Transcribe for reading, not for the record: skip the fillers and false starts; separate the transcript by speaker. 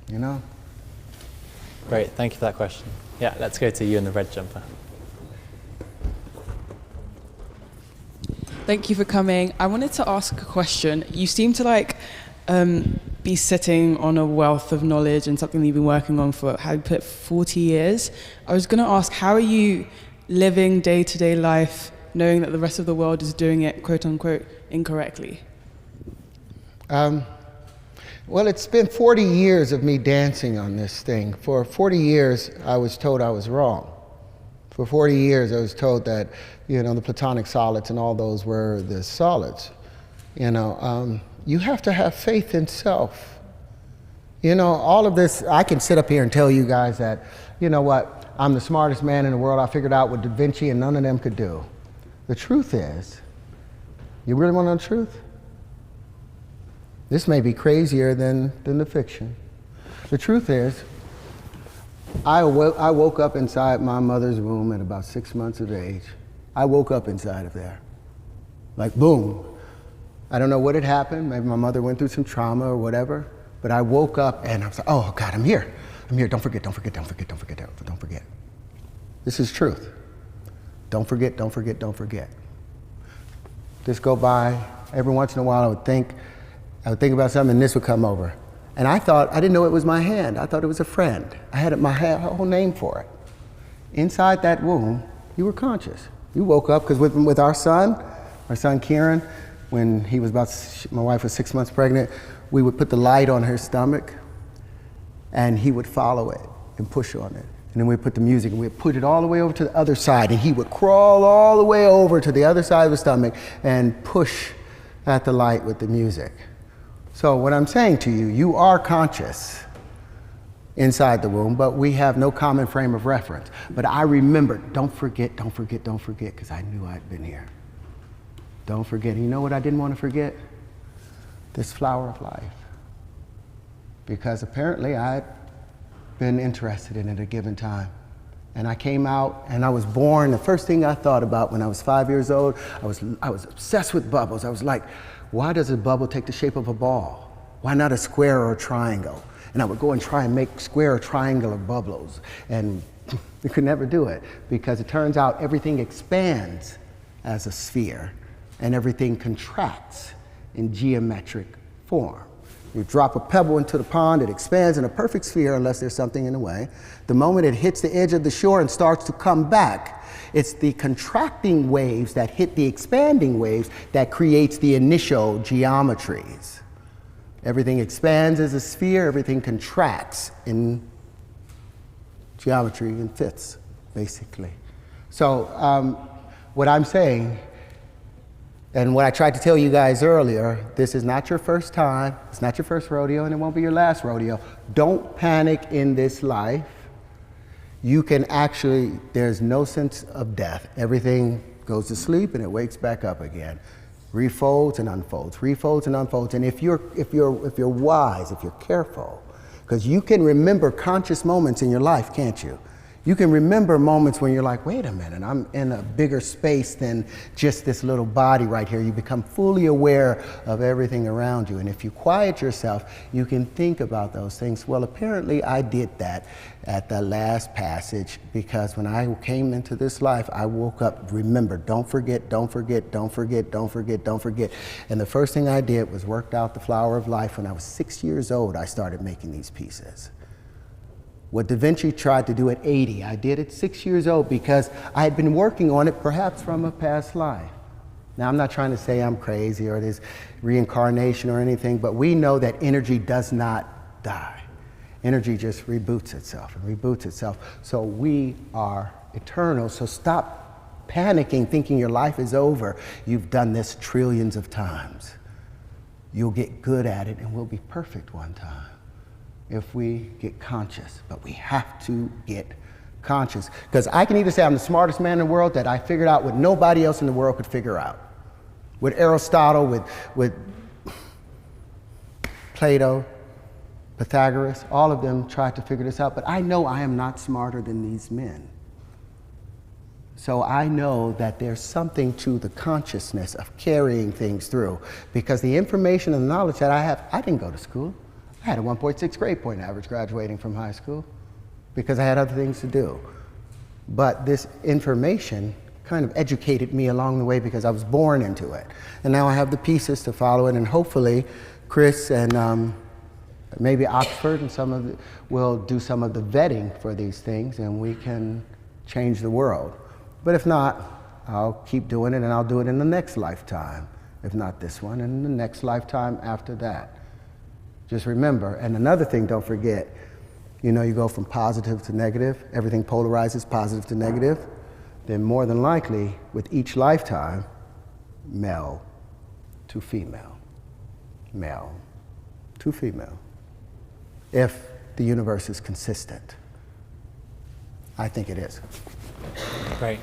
Speaker 1: you know?
Speaker 2: Great, thank you for that question. Yeah, let's go to you in the red jumper.
Speaker 3: Thank you for coming. I wanted to ask a question. You seem to be sitting on a wealth of knowledge and something that you've been working on for, how you put 40 years. I was going to ask, how are you living day-to-day life knowing that the rest of the world is doing it, quote unquote, incorrectly?
Speaker 1: Well, it's been 40 years of me dancing on this thing. For 40 years, I was told I was wrong. For 40 years, I was told that, the platonic solids and all those were the solids. You have to have faith in self. All of this, I can sit up here and tell you guys that, I'm the smartest man in the world. I figured out what Da Vinci and none of them could do. The truth is, you really want to know the truth? This may be crazier than the fiction. The truth is, I woke up inside my mother's womb at about 6 months of age. I woke up inside of there. Like, boom. I don't know what had happened. Maybe my mother went through some trauma or whatever. But I woke up and I was like, oh, God, I'm here. I'm here. Don't forget, don't forget, don't forget, don't forget, don't forget. This is truth. Don't forget, don't forget, don't forget. Just go by. Every once in a while, I would think about something and this would come over. And I didn't know it was my hand. I thought it was a friend. I had my whole name for it. Inside that womb, you were conscious. You woke up, because with our son Kieran, when my wife was 6 months pregnant, we would put the light on her stomach and he would follow it and push on it. And then we'd put the music and we'd put it all the way over to the other side and he would crawl all the way over to the other side of the stomach and push at the light with the music. So what I'm saying to you, you are conscious inside the womb, but we have no common frame of reference. But I remembered, don't forget, don't forget, don't forget, because I knew I'd been here. Don't forget. And you know what I didn't want to forget? This flower of life. Because apparently I'd been interested in it at a given time. And I came out and I was born. The first thing I thought about when I was 5 years old, I was obsessed with bubbles. I was like, why does a bubble take the shape of a ball? Why not a square or a triangle? And I would go and try and make square or triangular bubbles. And we could never do it because it turns out everything expands as a sphere and everything contracts in geometric form. You drop a pebble into the pond, it expands in a perfect sphere unless there's something in the way. The moment it hits the edge of the shore and starts to come back, it's the contracting waves that hit the expanding waves that creates the initial geometries. Everything expands as a sphere, everything contracts in geometry and fits, basically. So what I'm saying, and what I tried to tell you guys earlier, this is not your first time, it's not your first rodeo, and it won't be your last rodeo. Don't panic in this life. You can actually, there's no sense of death. Everything goes to sleep and it wakes back up again. Refolds and unfolds, refolds and unfolds. And if you're wise, if you're careful, because you can remember conscious moments in your life, can't you? You can remember moments when you're like, wait a minute, I'm in a bigger space than just this little body right here. You become fully aware of everything around you. And if you quiet yourself, you can think about those things. Well, apparently I did that at the last passage, because when I came into this life, I woke up, remember, don't forget, don't forget, don't forget, don't forget, don't forget. And the first thing I did was worked out the flower of life. When I was 6 years old, I started making these pieces. What Da Vinci tried to do at 80, I did at 6 years old because I had been working on it perhaps from a past life. Now, I'm not trying to say I'm crazy or there's reincarnation or anything, but we know that energy does not die. Energy just reboots itself and reboots itself. So we are eternal, so stop panicking, thinking your life is over. You've done this trillions of times. You'll get good at it and we'll be perfect one time if we get conscious, but we have to get conscious. Because I can either say I'm the smartest man in the world, that I figured out what nobody else in the world could figure out. With Aristotle, with Plato, Pythagoras, all of them tried to figure this out, but I know I am not smarter than these men. So I know that there's something to the consciousness of carrying things through, because the information and the knowledge that I have, I didn't go to school. I I had a 1.6 grade point average graduating from high school because I had other things to do. But this information kind of educated me along the way because I was born into it. And now I have the pieces to follow it, and hopefully Chris and maybe Oxford and will do some of the vetting for these things, and we can change the world. But if not, I'll keep doing it, and I'll do it in the next lifetime. If not this one, and the next lifetime after that. Just remember, and another thing, don't forget, you know, you go from positive to negative, everything polarizes positive to negative, then more than likely, with each lifetime, male to female, male to female, if the universe is consistent. I think it is.
Speaker 2: Great.